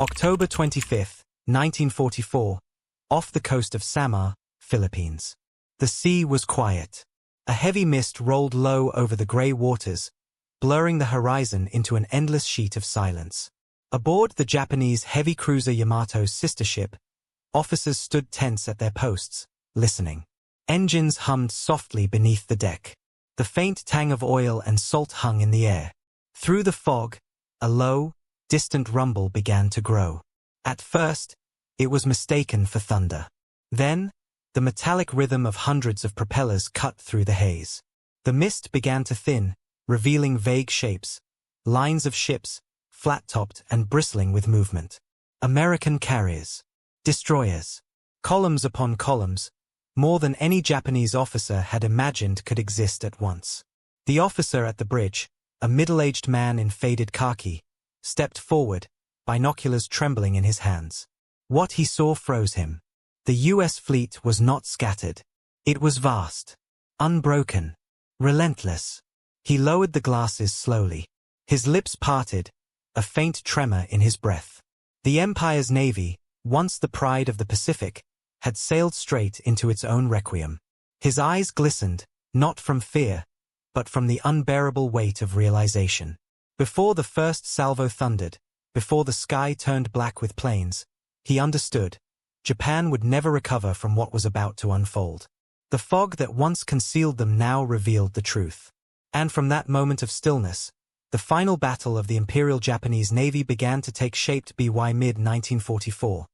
October 25, 1944, off the coast of Samar, Philippines. The sea was quiet. A heavy mist rolled low over the grey waters, blurring the horizon into an endless sheet of silence. Aboard the Japanese heavy cruiser Yamato's sister ship, officers stood tense at their posts, listening. Engines hummed softly beneath the deck. The faint tang of oil and salt hung in the air. Through the fog, a low, distant rumble began to grow. At first, it was mistaken for thunder. Then, the metallic rhythm of hundreds of propellers cut through the haze. The mist began to thin, revealing vague shapes, lines of ships, flat-topped and bristling with movement. American carriers, destroyers, columns upon columns, more than any Japanese officer had imagined could exist at once. The officer at the bridge, a middle-aged man in faded khaki, stepped forward, binoculars trembling in his hands. What he saw froze him. The U.S. fleet was not scattered. It was vast, unbroken, relentless. He lowered the glasses slowly. His lips parted, a faint tremor in his breath. The Empire's navy, once the pride of the Pacific, had sailed straight into its own requiem. His eyes glistened, not from fear, but from the unbearable weight of realization. Before the first salvo thundered, before the sky turned black with planes, he understood. Japan would never recover from what was about to unfold. The fog that once concealed them now revealed the truth. And from that moment of stillness, the final battle of the Imperial Japanese Navy began to take shape. By mid-1944,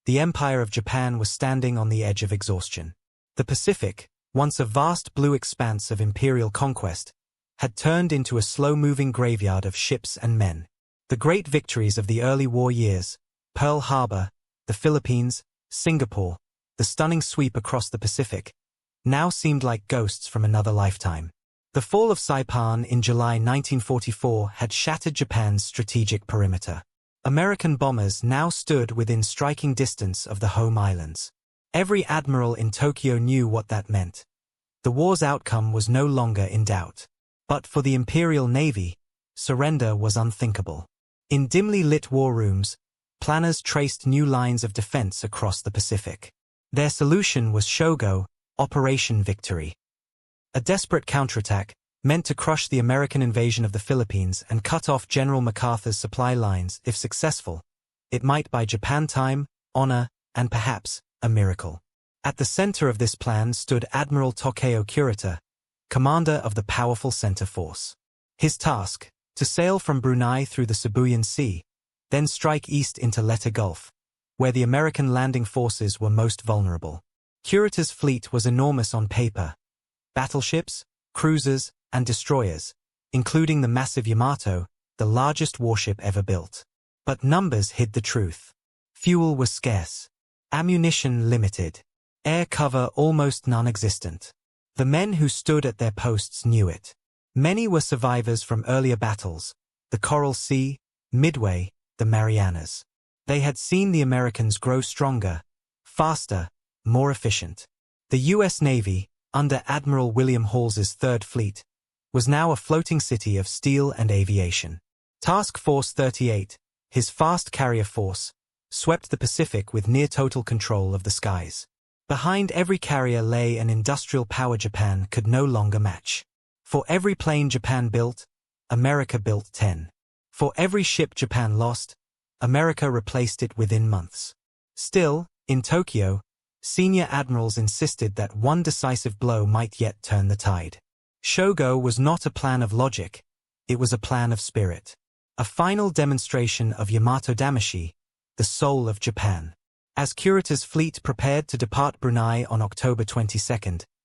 the Empire of Japan was standing on the edge of exhaustion. The Pacific, once a vast blue expanse of imperial conquest, had turned into a slow-moving graveyard of ships and men. The great victories of the early war years, Pearl Harbor, the Philippines, Singapore, the stunning sweep across the Pacific, now seemed like ghosts from another lifetime. The fall of Saipan in July 1944 had shattered Japan's strategic perimeter. American bombers now stood within striking distance of the home islands. Every admiral in Tokyo knew what that meant. The war's outcome was no longer in doubt. But for the Imperial Navy, surrender was unthinkable. In dimly lit war rooms, planners traced new lines of defense across the Pacific. Their solution was Sho-Go, Operation Victory. A desperate counterattack, meant to crush the American invasion of the Philippines and cut off General MacArthur's supply lines. If successful, it might buy Japan time, honor, and perhaps a miracle. At the center of this plan stood Admiral Takeo Kurita, commander of the powerful center force. His task, to sail from Brunei through the Sibuyan Sea, then strike east into Leyte Gulf, where the American landing forces were most vulnerable. Kurita's fleet was enormous on paper. Battleships, cruisers, and destroyers, including the massive Yamato, the largest warship ever built. But numbers hid the truth. Fuel was scarce. Ammunition limited. Air cover almost non-existent. The men who stood at their posts knew it. Many were survivors from earlier battles, the Coral Sea, Midway, the Marianas. They had seen the Americans grow stronger, faster, more efficient. The U.S. Navy, under Admiral William Halsey's Third Fleet, was now a floating city of steel and aviation. Task Force 38, his fast carrier force, swept the Pacific with near-total control of the skies. Behind every carrier lay an industrial power Japan could no longer match. For every plane Japan built, America built 10. For every ship Japan lost, America replaced it within months. Still, in Tokyo, senior admirals insisted that one decisive blow might yet turn the tide. Sho-Go was not a plan of logic, it was a plan of spirit. A final demonstration of Yamato Damashi, the soul of Japan. As Kurita's fleet prepared to depart Brunei on October 22,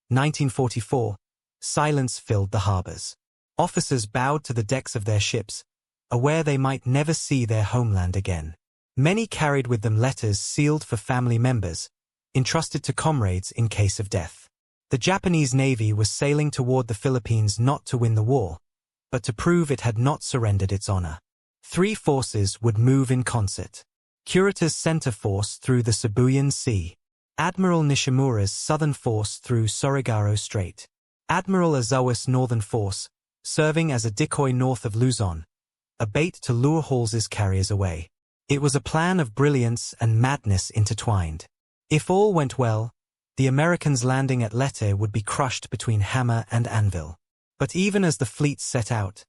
1944, silence filled the harbors. Officers bowed to the decks of their ships, aware they might never see their homeland again. Many carried with them letters sealed for family members, entrusted to comrades in case of death. The Japanese Navy was sailing toward the Philippines not to win the war, but to prove it had not surrendered its honor. Three forces would move in concert. Kurita's center force through the Sibuyan Sea, Admiral Nishimura's southern force through Surigao Strait, Admiral Ozawa's northern force, serving as a decoy north of Luzon, a bait to lure Halsey's carriers away. It was a plan of brilliance and madness intertwined. If all went well, the Americans landing at Leyte would be crushed between hammer and anvil. But even as the fleet set out,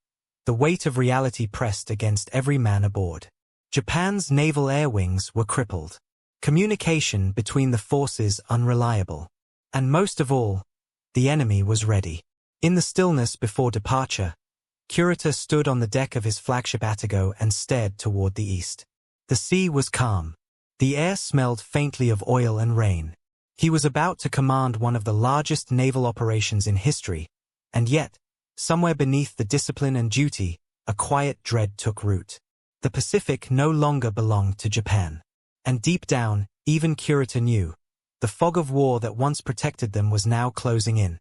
the weight of reality pressed against every man aboard. Japan's naval air wings were crippled. Communication between the forces unreliable. And most of all, the enemy was ready. In the stillness before departure, Kurita stood on the deck of his flagship Atago and stared toward the east. The sea was calm. The air smelled faintly of oil and rain. He was about to command one of the largest naval operations in history, and yet, somewhere beneath the discipline and duty, a quiet dread took root. The Pacific no longer belonged to Japan. And deep down, even Kurita knew, the fog of war that once protected them was now closing in.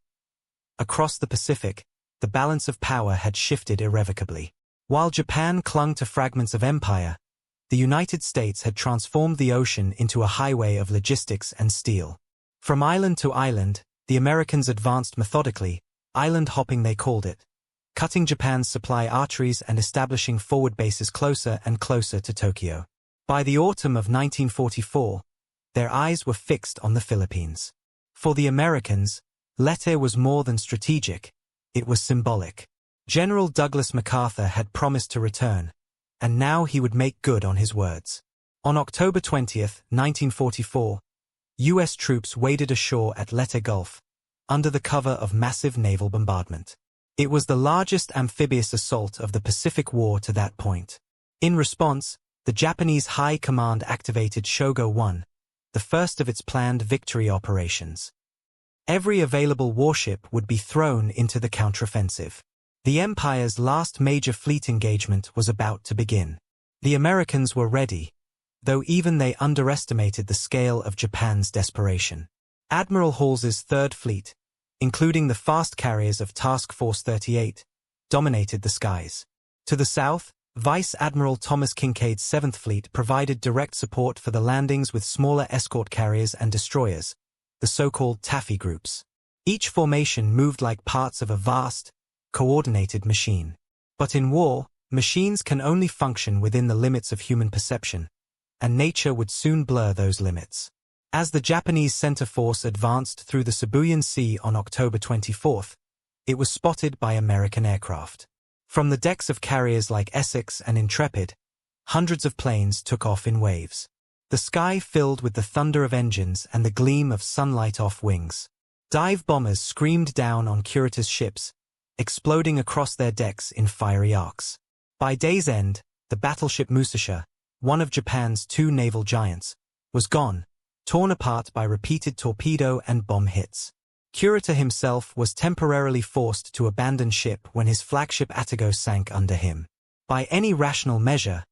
Across the Pacific, the balance of power had shifted irrevocably. While Japan clung to fragments of empire, the United States had transformed the ocean into a highway of logistics and steel. From island to island, the Americans advanced methodically, island hopping they called it, cutting Japan's supply arteries and establishing forward bases closer and closer to Tokyo. By the autumn of 1944, their eyes were fixed on the Philippines. For the Americans, Leyte was more than strategic, it was symbolic. General Douglas MacArthur had promised to return, and now he would make good on his words. On October 20, 1944, U.S. troops waded ashore at Leyte Gulf, under the cover of massive naval bombardment. It was the largest amphibious assault of the Pacific War to that point. In response, the Japanese High Command activated Sho-Go 1, the first of its planned victory operations. Every available warship would be thrown into the counteroffensive. The Empire's last major fleet engagement was about to begin. The Americans were ready, though even they underestimated the scale of Japan's desperation. Admiral Halsey's Third Fleet, including the fast carriers of Task Force 38, dominated the skies. To the south, Vice Admiral Thomas Kinkaid's Seventh Fleet provided direct support for the landings with smaller escort carriers and destroyers, the so-called Taffy groups. Each formation moved like parts of a vast, coordinated machine. But in war, machines can only function within the limits of human perception, and nature would soon blur those limits. As the Japanese center force advanced through the Sibuyan Sea on October 24, it was spotted by American aircraft. From the decks of carriers like Essex and Intrepid, hundreds of planes took off in waves. The sky filled with the thunder of engines and the gleam of sunlight off wings. Dive bombers screamed down on Kurita's ships, exploding across their decks in fiery arcs. By day's end, the battleship Musashi, one of Japan's two naval giants, was gone, torn apart by repeated torpedo and bomb hits. Kurita himself was temporarily forced to abandon ship when his flagship Atago sank under him. By any rational measure,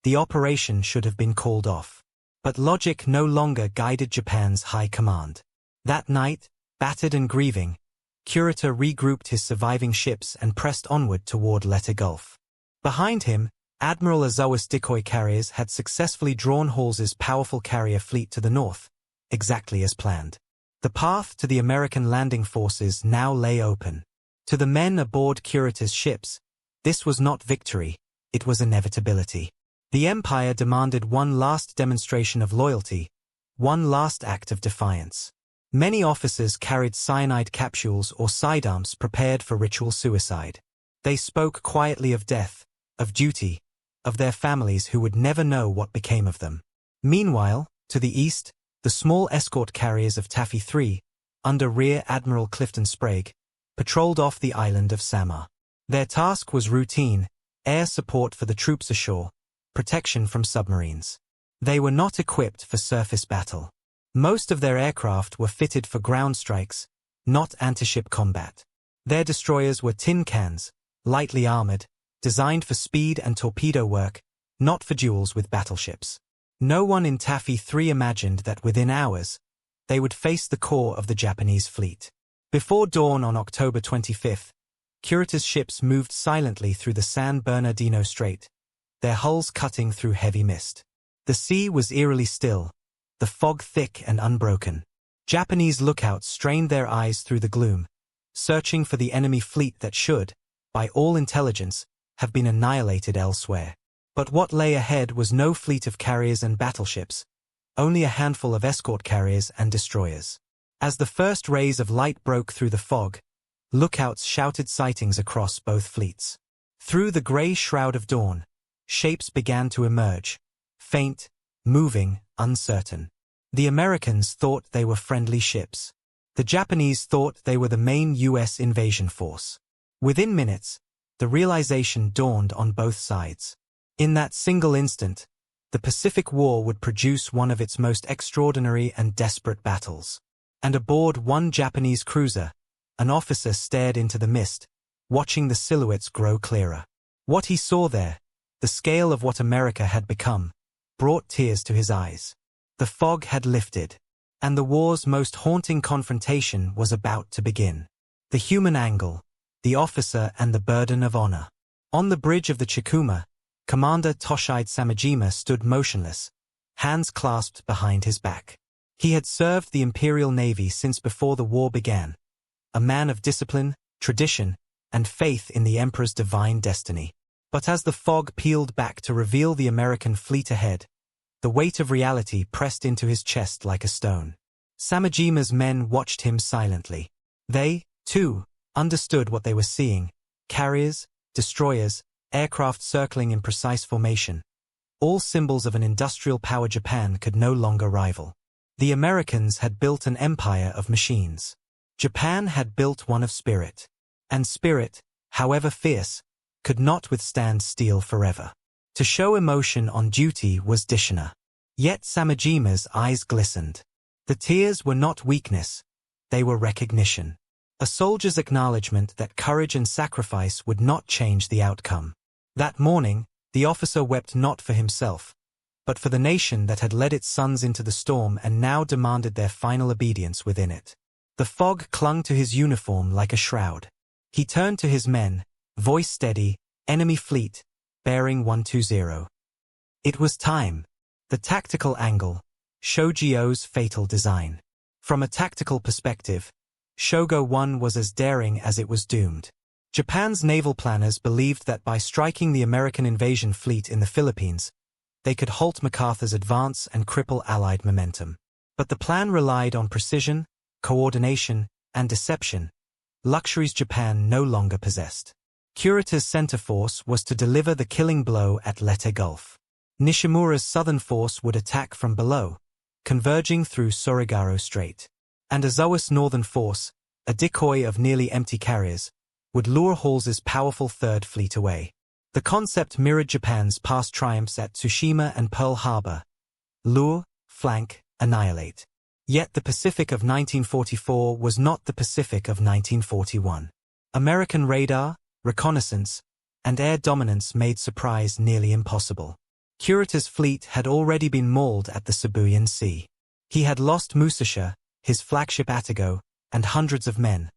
the operation should have been called off. But logic no longer guided Japan's high command. That night, battered and grieving, Kurita regrouped his surviving ships and pressed onward toward Leyte Gulf. Behind him, Admiral Ozawa's decoy carriers had successfully drawn Halsey's powerful carrier fleet to the north, exactly as planned. The path to the American landing forces now lay open. To the men aboard Kurita's ships, this was not victory, it was inevitability. The Empire demanded one last demonstration of loyalty, one last act of defiance. Many officers carried cyanide capsules or sidearms prepared for ritual suicide. They spoke quietly of death, of duty, of their families who would never know what became of them. Meanwhile, to the east, the small escort carriers of Taffy 3, under Rear Admiral Clifton Sprague, patrolled off the island of Samar. Their task was routine, air support for the troops ashore, protection from submarines. They were not equipped for surface battle. Most of their aircraft were fitted for ground strikes, not anti-ship combat. Their destroyers were tin cans, lightly armored, designed for speed and torpedo work, not for duels with battleships. No one in Taffy 3 imagined that within hours, they would face the core of the Japanese fleet. Before dawn on October 25, Kurita's ships moved silently through the San Bernardino Strait, their hulls cutting through heavy mist. The sea was eerily still, the fog thick and unbroken. Japanese lookouts strained their eyes through the gloom, searching for the enemy fleet that should, by all intelligence, have been annihilated elsewhere. But what lay ahead was no fleet of carriers and battleships, only a handful of escort carriers and destroyers. As the first rays of light broke through the fog, lookouts shouted sightings across both fleets. Through the gray shroud of dawn, shapes began to emerge, faint, moving, uncertain. The Americans thought they were friendly ships. The Japanese thought they were the main U.S. invasion force. Within minutes, the realization dawned on both sides. In that single instant, the Pacific War would produce one of its most extraordinary and desperate battles. And aboard one Japanese cruiser, an officer stared into the mist, watching the silhouettes grow clearer. What he saw there, the scale of what America had become, brought tears to his eyes. The fog had lifted, and the war's most haunting confrontation was about to begin. The human angle, the officer and the burden of honor. On the bridge of the Chikuma, Commander Toshide Samajima stood motionless, hands clasped behind his back. He had served the Imperial Navy since before the war began, a man of discipline, tradition, and faith in the Emperor's divine destiny. But as the fog peeled back to reveal the American fleet ahead, the weight of reality pressed into his chest like a stone. Samajima's men watched him silently. They, too, understood what they were seeing: carriers, destroyers, aircraft circling in precise formation, all symbols of an industrial power Japan could no longer rival. The Americans had built an empire of machines. Japan had built one of spirit. And spirit, however fierce, could not withstand steel forever. To show emotion on duty was dishonor. Yet Samajima's eyes glistened. The tears were not weakness, they were recognition. A soldier's acknowledgement that courage and sacrifice would not change the outcome. That morning, the officer wept not for himself, but for the nation that had led its sons into the storm and now demanded their final obedience within it. The fog clung to his uniform like a shroud. He turned to his men, voice steady: "Enemy fleet, bearing 120. It was time. The tactical angle, Sho-Go's fatal design. From a tactical perspective, Sho-Go 1 was as daring as it was doomed. Japan's naval planners believed that by striking the American invasion fleet in the Philippines, they could halt MacArthur's advance and cripple Allied momentum. But the plan relied on precision, coordination, and deception, luxuries Japan no longer possessed. Kurita's center force was to deliver the killing blow at Leyte Gulf. Nishimura's southern force would attack from below, converging through Surigao Strait. And Ozawa's northern force, a decoy of nearly empty carriers, would lure Halsey's powerful Third Fleet away. The concept mirrored Japan's past triumphs at Tsushima and Pearl Harbor: lure, flank, annihilate. Yet the Pacific of 1944 was not the Pacific of 1941. American radar, reconnaissance, and air dominance made surprise nearly impossible. Kurita's fleet had already been mauled at the Sibuyan Sea. He had lost Musashi, his flagship Atago, and hundreds of men,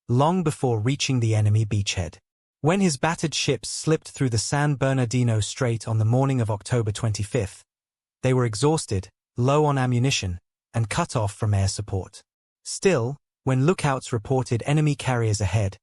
long before reaching the enemy beachhead. When his battered ships slipped through the San Bernardino Strait on the morning of October 25, they were exhausted, low on ammunition, and cut off from air support. Still, when lookouts reported enemy carriers ahead,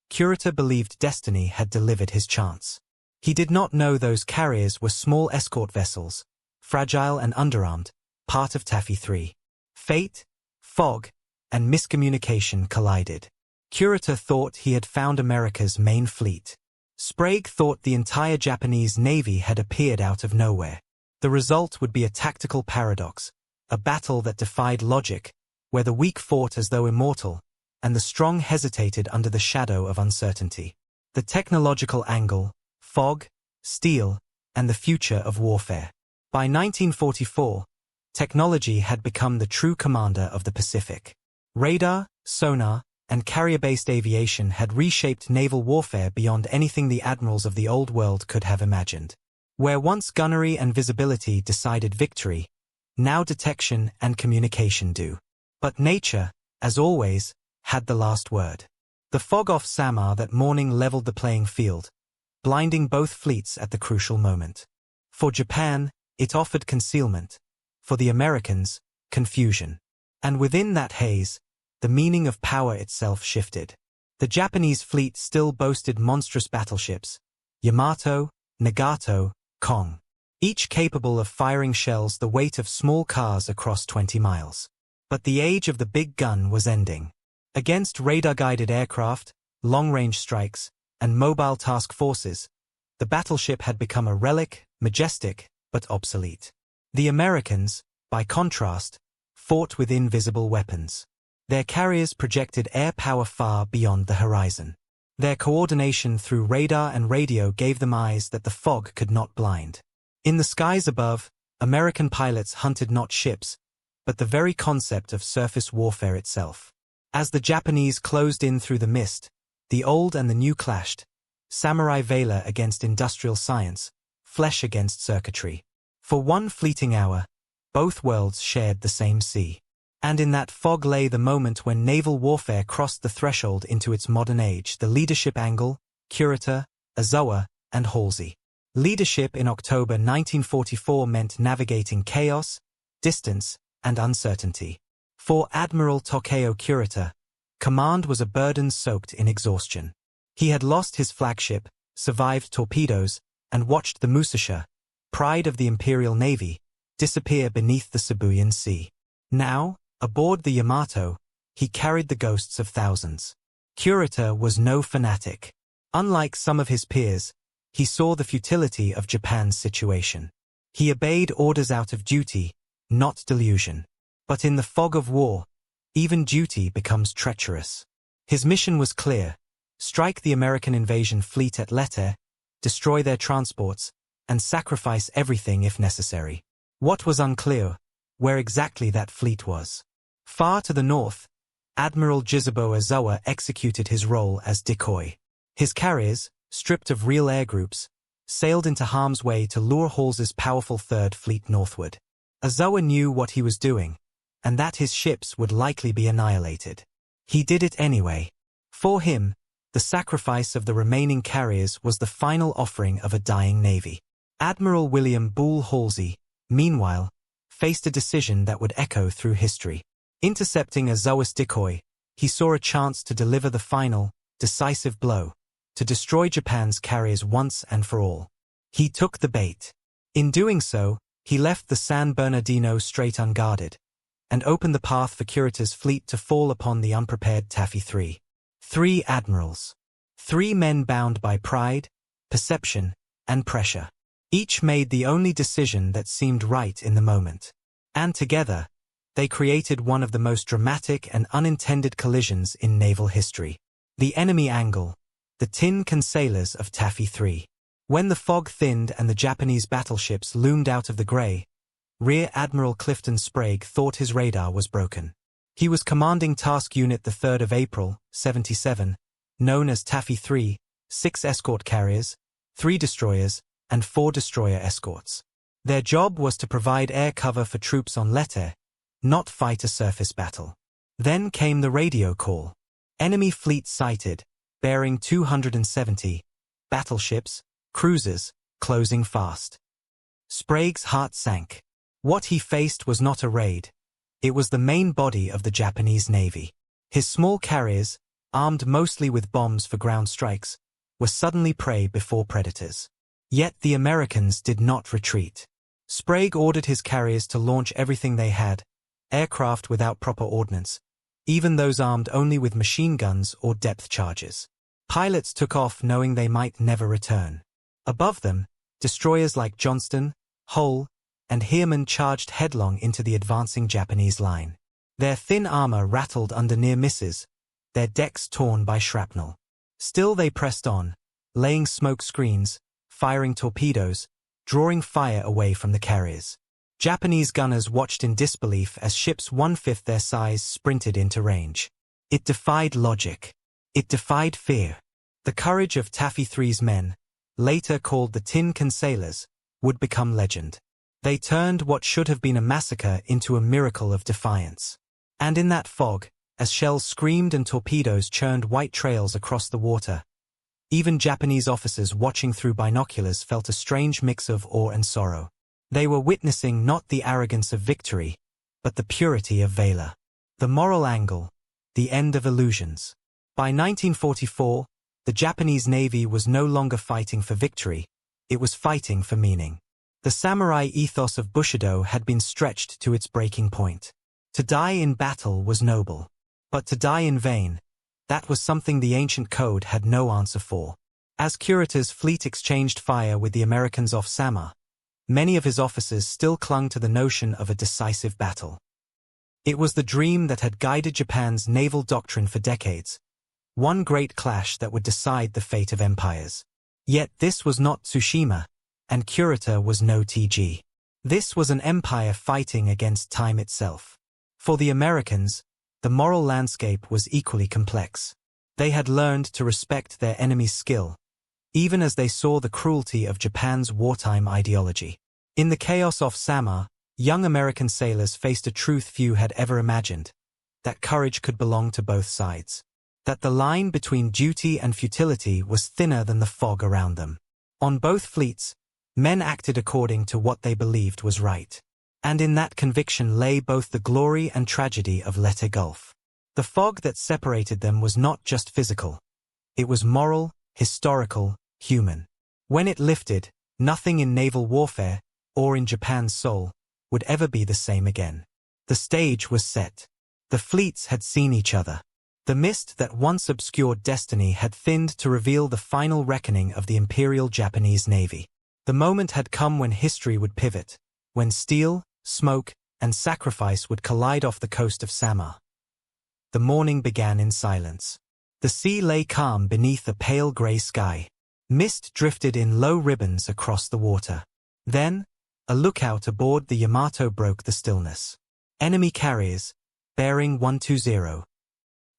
Kurita believed destiny had delivered his chance. He did not know those carriers were small escort vessels, fragile and underarmed, part of Taffy 3. Fate, fog, and miscommunication collided. Kurita thought he had found America's main fleet. Sprague thought the entire Japanese Navy had appeared out of nowhere. The result would be a tactical paradox, a battle that defied logic, where the weak fought as though immortal, and the strong hesitated under the shadow of uncertainty. The technological angle, fog, steel, and the future of warfare. By 1944, technology had become the true commander of the Pacific. Radar, sonar, and carrier-based aviation had reshaped naval warfare beyond anything the admirals of the old world could have imagined. Where once gunnery and visibility decided victory, now detection and communication do. But nature, as always, had the last word. The fog off Samar that morning leveled the playing field, blinding both fleets at the crucial moment. For Japan, it offered concealment. For the Americans, confusion. And within that haze, the meaning of power itself shifted. The Japanese fleet still boasted monstrous battleships: Yamato, Nagato, Kong. Each capable of firing shells the weight of small cars across 20 miles. But the age of the big gun was ending. Against radar-guided aircraft, long-range strikes, and mobile task forces, the battleship had become a relic, majestic, but obsolete. The Americans, by contrast, fought with invisible weapons. Their carriers projected air power far beyond the horizon. Their coordination through radar and radio gave them eyes that the fog could not blind. In the skies above, American pilots hunted not ships, but the very concept of surface warfare itself. As the Japanese closed in through the mist, the old and the new clashed, samurai valor against industrial science, flesh against circuitry. For one fleeting hour, both worlds shared the same sea. And in that fog lay the moment when naval warfare crossed the threshold into its modern age, the leadership angle, Kurita, Ozawa, and Halsey. Leadership in October 1944 meant navigating chaos, distance, and uncertainty. For Admiral Takeo Kurita, command was a burden soaked in exhaustion. He had lost his flagship, survived torpedoes, and watched the Musashi, pride of the Imperial Navy, disappear beneath the Sibuyan Sea. Now, aboard the Yamato, he carried the ghosts of thousands. Kurita was no fanatic. Unlike some of his peers, he saw the futility of Japan's situation. He obeyed orders out of duty, not delusion. But in the fog of war, even duty becomes treacherous. His mission was clear: strike the American invasion fleet at Leyte, destroy their transports, and sacrifice everything if necessary. What was unclear, where exactly that fleet was. Far to the north, Admiral Jizubo Ozawa executed his role as decoy. His carriers, stripped of real air groups, sailed into harm's way to lure Halsey's powerful Third Fleet northward. Ozawa knew what he was doing, and that his ships would likely be annihilated. He did it anyway. For him, the sacrifice of the remaining carriers was the final offering of a dying navy. Admiral William Bull Halsey, meanwhile, faced a decision that would echo through history. Intercepting Ozawa's decoy, he saw a chance to deliver the final, decisive blow, to destroy Japan's carriers once and for all. He took the bait. In doing so, he left the San Bernardino Strait unguarded, and opened the path for Kurita's fleet to fall upon the unprepared Taffy 3. 3 admirals. 3 men bound by pride, perception, and pressure. Each made the only decision that seemed right in the moment. And together, they created one of the most dramatic and unintended collisions in naval history. The enemy angle, the tin can sailors of Taffy 3. When the fog thinned and the Japanese battleships loomed out of the grey, Rear Admiral Clifton Sprague thought his radar was broken. He was commanding Task Unit the 3rd of April, 77, known as Taffy 3, 6 escort carriers, 3 destroyers, and 4 destroyer escorts. Their job was to provide air cover for troops on Leyte, not fight a surface battle. Then came the radio call. Enemy fleet sighted, bearing 270, battleships, cruisers, closing fast. Sprague's heart sank. What he faced was not a raid. It was the main body of the Japanese Navy. His small carriers, armed mostly with bombs for ground strikes, were suddenly prey before predators. Yet the Americans did not retreat. Sprague ordered his carriers to launch everything they had, aircraft without proper ordnance, even those armed only with machine guns or depth charges. Pilots took off knowing they might never return. Above them, destroyers like Johnston, Hull, and Heermann charged headlong into the advancing Japanese line. Their thin armor rattled under near misses, their decks torn by shrapnel. Still they pressed on, laying smoke screens, firing torpedoes, drawing fire away from the carriers. Japanese gunners watched in disbelief as ships 1/5 their size sprinted into range. It defied logic. It defied fear. The courage of Taffy 3's men, later called the Tin Can Sailors, would become legend. They turned what should have been a massacre into a miracle of defiance. And in that fog, as shells screamed and torpedoes churned white trails across the water, even Japanese officers watching through binoculars felt a strange mix of awe and sorrow. They were witnessing not the arrogance of victory, but the purity of valor. The moral angle, the end of illusions. By 1944, the Japanese Navy was no longer fighting for victory, it was fighting for meaning. The samurai ethos of Bushido had been stretched to its breaking point. To die in battle was noble. But to die in vain, that was something the ancient code had no answer for. As Kurita's fleet exchanged fire with the Americans off Samar, many of his officers still clung to the notion of a decisive battle. It was the dream that had guided Japan's naval doctrine for decades, one great clash that would decide the fate of empires. Yet this was not Tsushima, and Kurita was no TG. This was an empire fighting against time itself. For the Americans, the moral landscape was equally complex. They had learned to respect their enemy's skill, even as they saw the cruelty of Japan's wartime ideology. In the chaos off Samar, young American sailors faced a truth few had ever imagined, that courage could belong to both sides. That the line between duty and futility was thinner than the fog around them. On both fleets, men acted according to what they believed was right. And in that conviction lay both the glory and tragedy of Leyte Gulf. The fog that separated them was not just physical. It was moral, historical, human. When it lifted, nothing in naval warfare, or in Japan's soul, would ever be the same again. The stage was set. The fleets had seen each other. The mist that once obscured destiny had thinned to reveal the final reckoning of the Imperial Japanese Navy. The moment had come when history would pivot, when steel, smoke, and sacrifice would collide off the coast of Samar. The morning began in silence. The sea lay calm beneath a pale gray sky. Mist drifted in low ribbons across the water. Then, a lookout aboard the Yamato broke the stillness. Enemy carriers, bearing 120.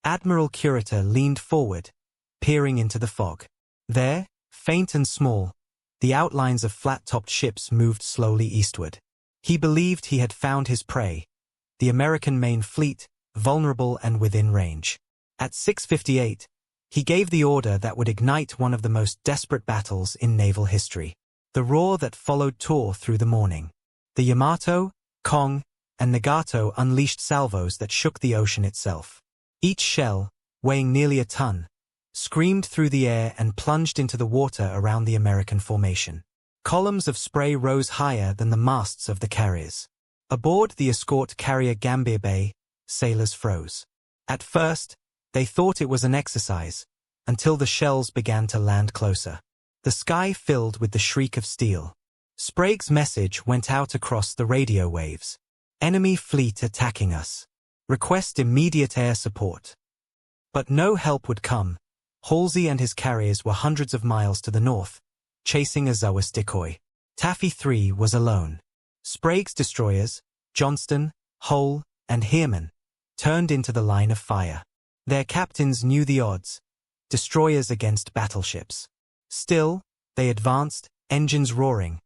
Admiral Kurita leaned forward, peering into the fog. There, faint and small, the outlines of flat-topped ships moved slowly eastward. He believed he had found his prey, the American main fleet, vulnerable and within range. At 6:58, he gave the order that would ignite one of the most desperate battles in naval history. The roar that followed tore through the morning. The Yamato, Kong, and Nagato unleashed salvos that shook the ocean itself. Each shell, weighing nearly a ton, screamed through the air and plunged into the water around the American formation. Columns of spray rose higher than the masts of the carriers. Aboard the escort carrier Gambier Bay, sailors froze. At first, they thought it was an exercise, until the shells began to land closer. The sky filled with the shriek of steel. Sprague's message went out across the radio waves. Enemy fleet attacking us. Request immediate air support. But no help would come. Halsey and his carriers were hundreds of miles to the north, chasing a Zawist decoy. Taffy 3 was alone. Sprague's destroyers, Johnston, Hull, and Heerman, turned into the line of fire. Their captains knew the odds, destroyers against battleships. Still, they advanced, engines roaring,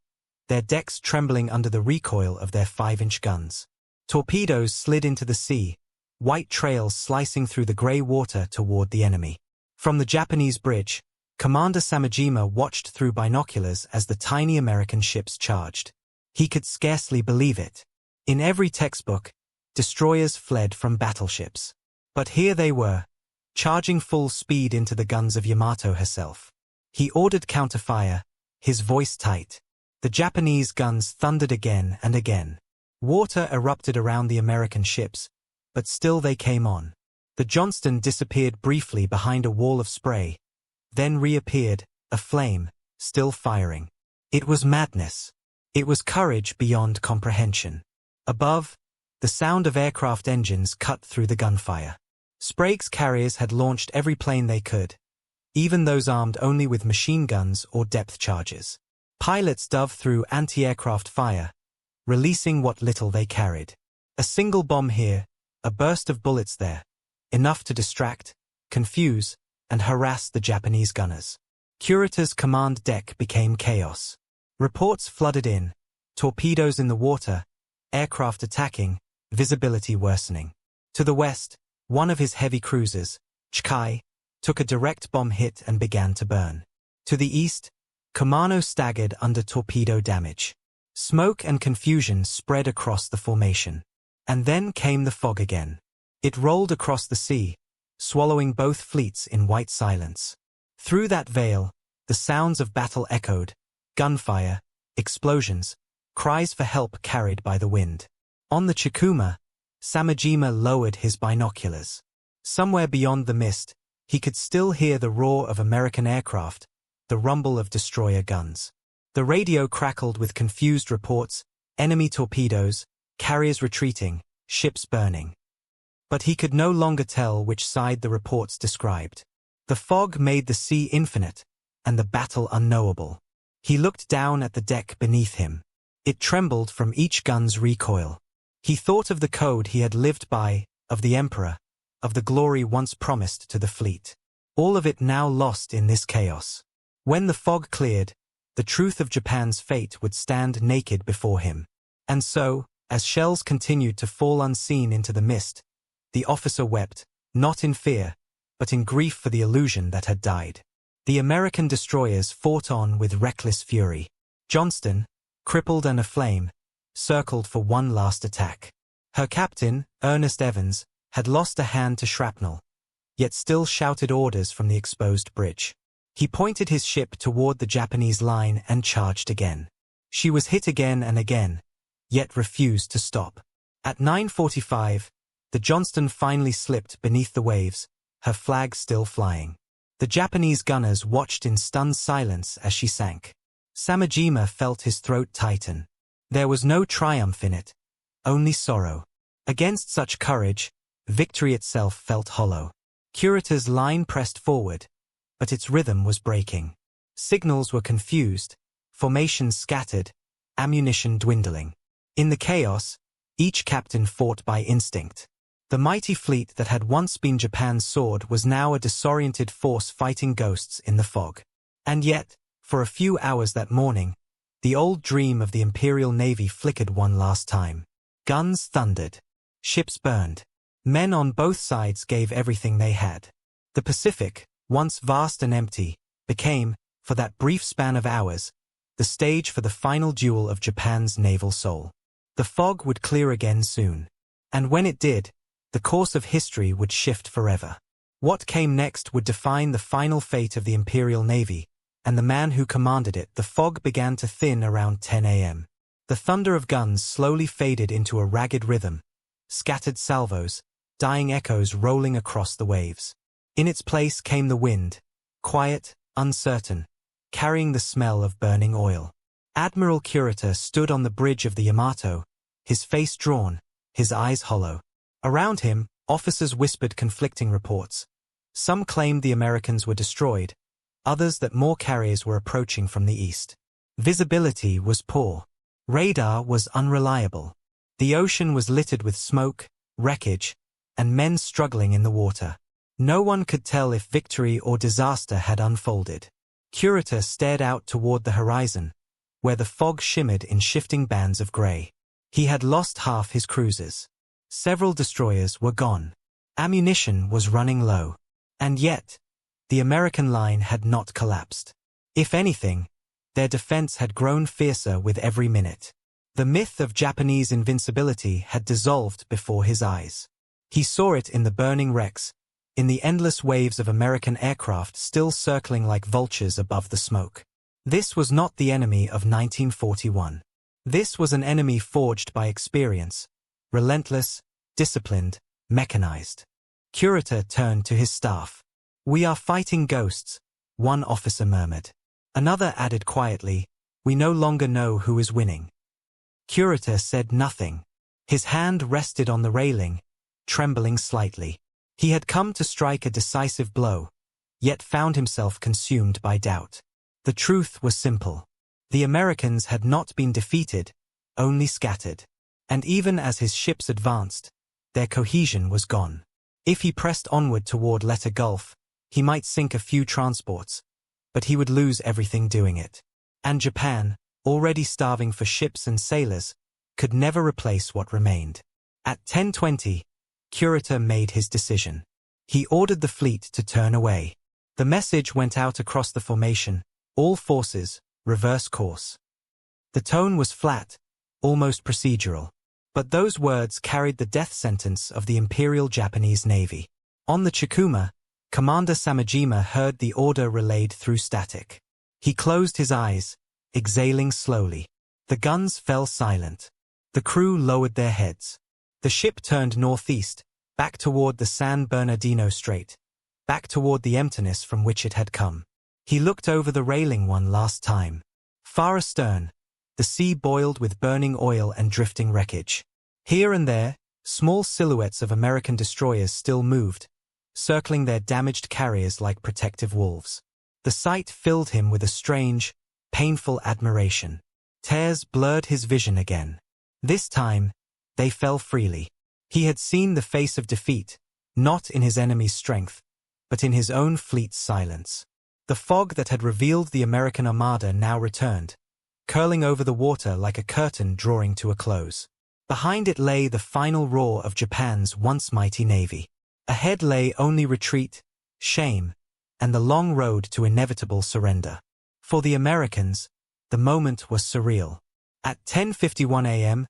their decks trembling under the recoil of their 5-inch guns. Torpedoes slid into the sea, white trails slicing through the gray water toward the enemy. From the Japanese bridge, Commander Samajima watched through binoculars as the tiny American ships charged. He could scarcely believe it. In every textbook, destroyers fled from battleships. But here they were, charging full speed into the guns of Yamato herself. He ordered counterfire, his voice tight. The Japanese guns thundered again and again. Water erupted around the American ships, but still they came on. The Johnston disappeared briefly behind a wall of spray, then reappeared, aflame, still firing. It was madness. It was courage beyond comprehension. Above, the sound of aircraft engines cut through the gunfire. Sprague's carriers had launched every plane they could, even those armed only with machine guns or depth charges. Pilots dove through anti-aircraft fire, releasing what little they carried. A single bomb here, a burst of bullets there, enough to distract, confuse, and harass the Japanese gunners. Kurita's command deck became chaos. Reports flooded in, torpedoes in the water, aircraft attacking, visibility worsening. To the west, one of his heavy cruisers, Chikai, took a direct bomb hit and began to burn. To the east, Kumano staggered under torpedo damage. Smoke and confusion spread across the formation. And then came the fog again. It rolled across the sea, swallowing both fleets in white silence. Through that veil, the sounds of battle echoed, gunfire, explosions, cries for help carried by the wind. On the Chikuma, Samajima lowered his binoculars. Somewhere beyond the mist, he could still hear the roar of American aircraft, the rumble of destroyer guns. The radio crackled with confused reports, enemy torpedoes, carriers retreating, ships burning. But he could no longer tell which side the reports described. The fog made the sea infinite, and the battle unknowable. He looked down at the deck beneath him. It trembled from each gun's recoil. He thought of the code he had lived by, of the Emperor, of the glory once promised to the fleet. All of it now lost in this chaos. When the fog cleared, the truth of Japan's fate would stand naked before him. And so, as shells continued to fall unseen into the mist, the officer wept, not in fear, but in grief for the illusion that had died. The American destroyers fought on with reckless fury. Johnston, crippled and aflame, circled for one last attack. Her captain, Ernest Evans, had lost a hand to shrapnel, yet still shouted orders from the exposed bridge. He pointed his ship toward the Japanese line and charged again. She was hit again and again, yet refused to stop. At 9:45, the Johnston finally slipped beneath the waves, her flag still flying. The Japanese gunners watched in stunned silence as she sank. Samajima felt his throat tighten. There was no triumph in it, only sorrow. Against such courage, victory itself felt hollow. Kurita's line pressed forward, but its rhythm was breaking. Signals were confused, formations scattered, ammunition dwindling. In the chaos, each captain fought by instinct. The mighty fleet that had once been Japan's sword was now a disoriented force fighting ghosts in the fog. And yet, for a few hours that morning, the old dream of the Imperial Navy flickered one last time. Guns thundered. Ships burned. Men on both sides gave everything they had. The Pacific, once vast and empty, became, for that brief span of hours, the stage for the final duel of Japan's naval soul. The fog would clear again soon. And when it did, the course of history would shift forever. What came next would define the final fate of the Imperial Navy, and the man who commanded it. The fog began to thin around 10 a.m. The thunder of guns slowly faded into a ragged rhythm, scattered salvos, dying echoes rolling across the waves. In its place came the wind, quiet, uncertain, carrying the smell of burning oil. Admiral Kurita stood on the bridge of the Yamato, his face drawn, his eyes hollow. Around him, officers whispered conflicting reports. Some claimed the Americans were destroyed, others that more carriers were approaching from the east. Visibility was poor. Radar was unreliable. The ocean was littered with smoke, wreckage, and men struggling in the water. No one could tell if victory or disaster had unfolded. Kurita stared out toward the horizon, where the fog shimmered in shifting bands of gray. He had lost half his cruisers. Several destroyers were gone. Ammunition was running low. And yet, the American line had not collapsed. If anything, their defense had grown fiercer with every minute. The myth of Japanese invincibility had dissolved before his eyes. He saw it in the burning wrecks, in the endless waves of American aircraft still circling like vultures above the smoke. This was not the enemy of 1941. This was an enemy forged by experience, relentless, disciplined, mechanized. Kurita turned to his staff. "We are fighting ghosts," one officer murmured. Another added quietly, "We no longer know who is winning." Kurita said nothing. His hand rested on the railing, trembling slightly. He had come to strike a decisive blow, yet found himself consumed by doubt. The truth was simple. The Americans had not been defeated, only scattered. And even as his ships advanced, their cohesion was gone. If he pressed onward toward Leyte Gulf, he might sink a few transports, but he would lose everything doing it. And Japan, already starving for ships and sailors, could never replace what remained. At 10:20, Kurita made his decision. He ordered the fleet to turn away. The message went out across the formation, "All forces, reverse course." The tone was flat, almost procedural. But those words carried the death sentence of the Imperial Japanese Navy. On the Chikuma, Commander Samajima heard the order relayed through static. He closed his eyes, exhaling slowly. The guns fell silent. The crew lowered their heads. The ship turned northeast, back toward the San Bernardino Strait, back toward the emptiness from which it had come. He looked over the railing one last time. Far astern, the sea boiled with burning oil and drifting wreckage. Here and there, small silhouettes of American destroyers still moved, circling their damaged carriers like protective wolves. The sight filled him with a strange, painful admiration. Tears blurred his vision again. This time, they fell freely. He had seen the face of defeat, not in his enemy's strength, but in his own fleet's silence. The fog that had revealed the American armada now returned, curling over the water like a curtain drawing to a close. Behind it lay the final roar of Japan's once mighty navy. Ahead lay only retreat, shame, and the long road to inevitable surrender. For the Americans, the moment was surreal. At 10:51 a.m.,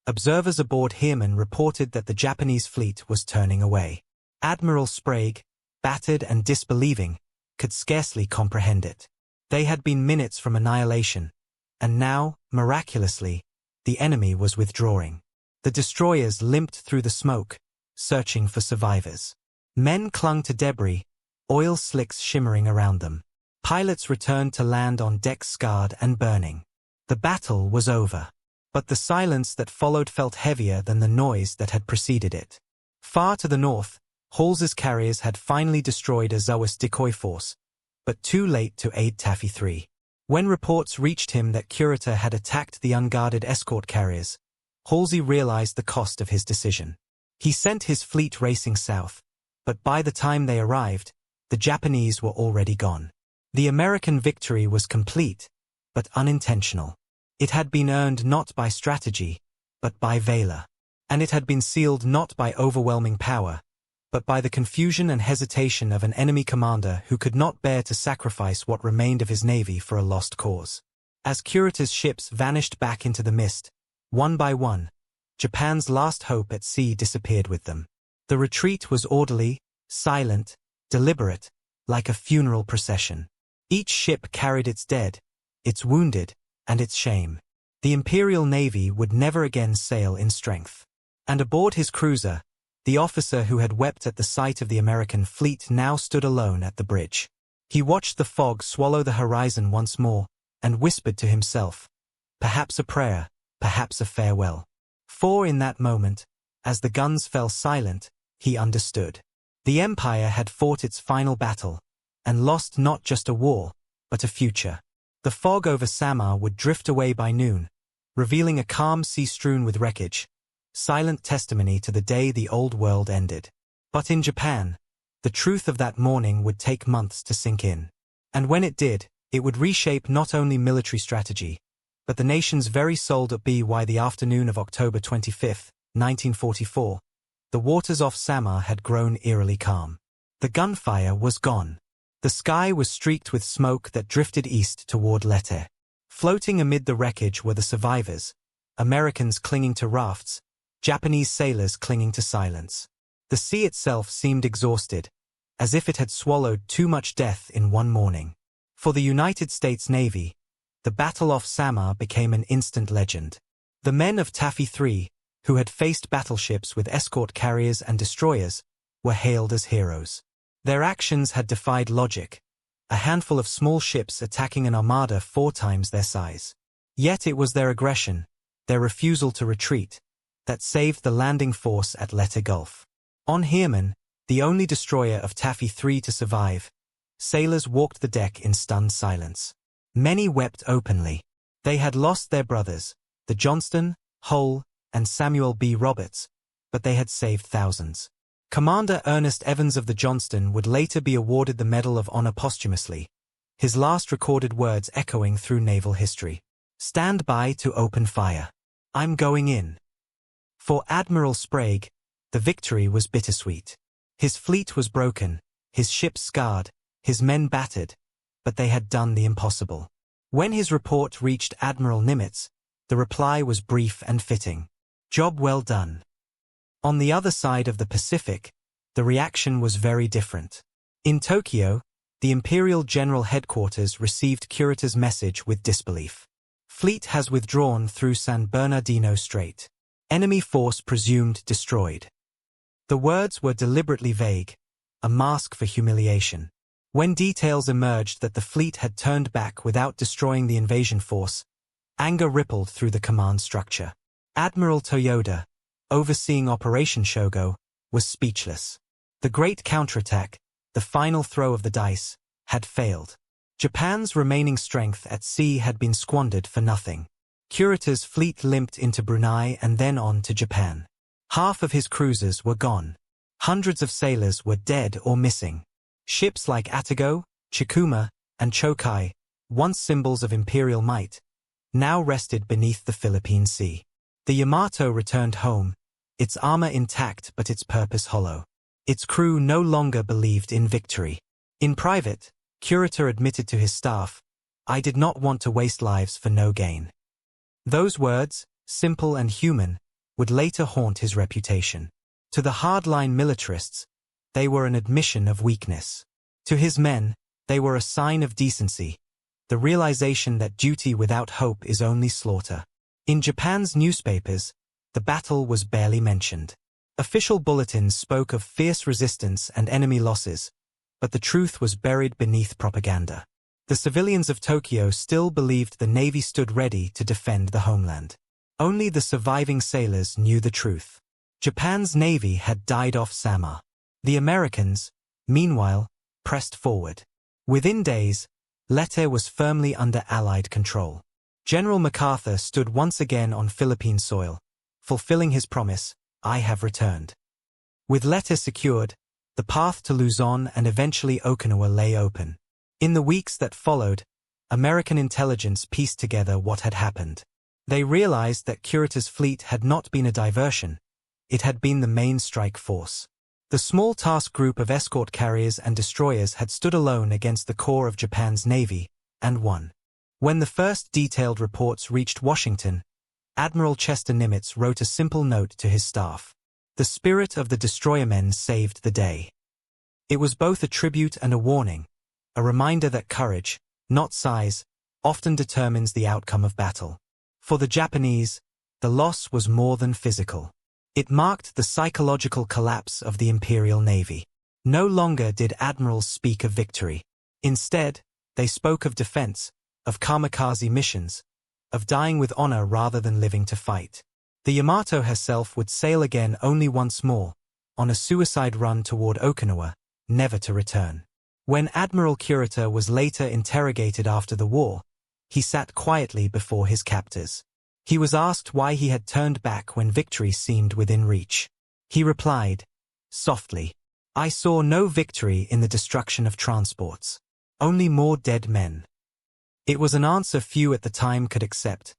observers aboard Heermann reported that the Japanese fleet was turning away. Admiral Sprague, battered and disbelieving, could scarcely comprehend it. They had been minutes from annihilation, and now, miraculously, the enemy was withdrawing. The destroyers limped through the smoke, searching for survivors. Men clung to debris, oil slicks shimmering around them. Pilots returned to land on decks scarred and burning. The battle was over. But the silence that followed felt heavier than the noise that had preceded it. Far to the north, Halsey's carriers had finally destroyed a Zawist decoy force, but too late to aid Taffy 3. When reports reached him that Kurita had attacked the unguarded escort carriers, Halsey realized the cost of his decision. He sent his fleet racing south, but by the time they arrived, the Japanese were already gone. The American victory was complete, but unintentional. It had been earned not by strategy, but by valor. And it had been sealed not by overwhelming power, but by the confusion and hesitation of an enemy commander who could not bear to sacrifice what remained of his navy for a lost cause. As Kurita's ships vanished back into the mist, one by one, Japan's last hope at sea disappeared with them. The retreat was orderly, silent, deliberate, like a funeral procession. Each ship carried its dead, its wounded, and its shame. The Imperial Navy would never again sail in strength. And aboard his cruiser, the officer who had wept at the sight of the American fleet now stood alone at the bridge. He watched the fog swallow the horizon once more, and whispered to himself, perhaps a prayer, perhaps a farewell. For in that moment, as the guns fell silent, he understood. The Empire had fought its final battle, and lost not just a war, but a future. The fog over Samar would drift away by noon, revealing a calm sea strewn with wreckage, silent testimony to the day the old world ended. But in Japan, the truth of that morning would take months to sink in. And when it did, it would reshape not only military strategy, but the nation's very soul. By the afternoon of October 25, 1944, the waters off Samar had grown eerily calm. The gunfire was gone. The sky was streaked with smoke that drifted east toward Leyte. Floating amid the wreckage were the survivors, Americans clinging to rafts, Japanese sailors clinging to silence. The sea itself seemed exhausted, as if it had swallowed too much death in one morning. For the United States Navy, the battle off Samar became an instant legend. The men of Taffy 3, who had faced battleships with escort carriers and destroyers, were hailed as heroes. Their actions had defied logic, a handful of small ships attacking an armada 4 times their size. Yet it was their aggression, their refusal to retreat, that saved the landing force at Leyte Gulf. On Heermann, the only destroyer of Taffy 3 to survive, sailors walked the deck in stunned silence. Many wept openly. They had lost their brothers, the Johnston, Hull, and Samuel B. Roberts, but they had saved thousands. Commander Ernest Evans of the Johnston would later be awarded the Medal of Honor posthumously, his last recorded words echoing through naval history. "Stand by to open fire. I'm going in." For Admiral Sprague, the victory was bittersweet. His fleet was broken, his ships scarred, his men battered, but they had done the impossible. When his report reached Admiral Nimitz, the reply was brief and fitting. "Job well done." On the other side of the Pacific, the reaction was very different. In Tokyo, the Imperial General Headquarters received Kurita's message with disbelief. Fleet has withdrawn through San Bernardino Strait. Enemy force presumed destroyed. The words were deliberately vague, a mask for humiliation. When details emerged that the fleet had turned back without destroying the invasion force, anger rippled through the command structure. Admiral Toyoda, overseeing Operation Sho-Go, was speechless. The great counterattack, the final throw of the dice, had failed. Japan's remaining strength at sea had been squandered for nothing. Kurita's fleet limped into Brunei and then on to Japan. Half of his cruisers were gone. Hundreds of sailors were dead or missing. Ships like Atago, Chikuma, and Chokai, once symbols of imperial might, now rested beneath the Philippine Sea. The Yamato returned home, its armor intact but its purpose hollow. Its crew no longer believed in victory. In private, Kurita admitted to his staff, "I did not want to waste lives for no gain." Those words, simple and human, would later haunt his reputation. To the hardline militarists, they were an admission of weakness. To his men, they were a sign of decency, the realization that duty without hope is only slaughter. In Japan's newspapers, the battle was barely mentioned. Official bulletins spoke of fierce resistance and enemy losses, but the truth was buried beneath propaganda. The civilians of Tokyo still believed the Navy stood ready to defend the homeland. Only the surviving sailors knew the truth. Japan's Navy had died off Samar. The Americans, meanwhile, pressed forward. Within days, Leyte was firmly under Allied control. General MacArthur stood once again on Philippine soil, fulfilling his promise, "I have returned." With Leyte secured, the path to Luzon and eventually Okinawa lay open. In the weeks that followed, American intelligence pieced together what had happened. They realized that Kurita's fleet had not been a diversion, it had been the main strike force. The small task group of escort carriers and destroyers had stood alone against the core of Japan's navy, and won. When the first detailed reports reached Washington, Admiral Chester Nimitz wrote a simple note to his staff. The spirit of the destroyermen saved the day. It was both a tribute and a warning, a reminder that courage, not size, often determines the outcome of battle. For the Japanese, the loss was more than physical. It marked the psychological collapse of the Imperial Navy. No longer did admirals speak of victory. Instead, they spoke of defense, of kamikaze missions, of dying with honor rather than living to fight. The Yamato herself would sail again only once more, on a suicide run toward Okinawa, never to return. When Admiral Kurita was later interrogated after the war, he sat quietly before his captors. He was asked why he had turned back when victory seemed within reach. He replied, softly, "I saw no victory in the destruction of transports. Only more dead men." It was an answer few at the time could accept,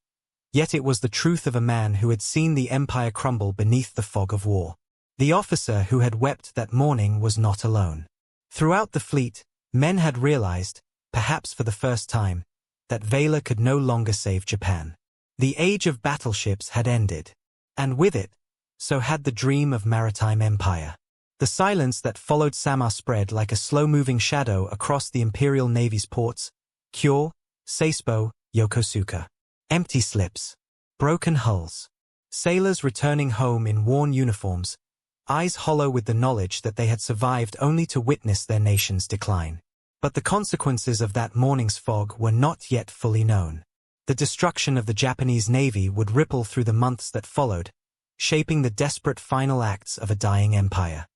yet it was the truth of a man who had seen the empire crumble beneath the fog of war. The officer who had wept that morning was not alone. Throughout the fleet, men had realized, perhaps for the first time, that valor could no longer save Japan. The age of battleships had ended, and with it, so had the dream of maritime empire. The silence that followed Samar spread like a slow-moving shadow across the Imperial Navy's ports, Kyo, Sasebo, Yokosuka. Empty slips, broken hulls, sailors returning home in worn uniforms, eyes hollow with the knowledge that they had survived only to witness their nation's decline. But the consequences of that morning's fog were not yet fully known. The destruction of the Japanese Navy would ripple through the months that followed, shaping the desperate final acts of a dying empire.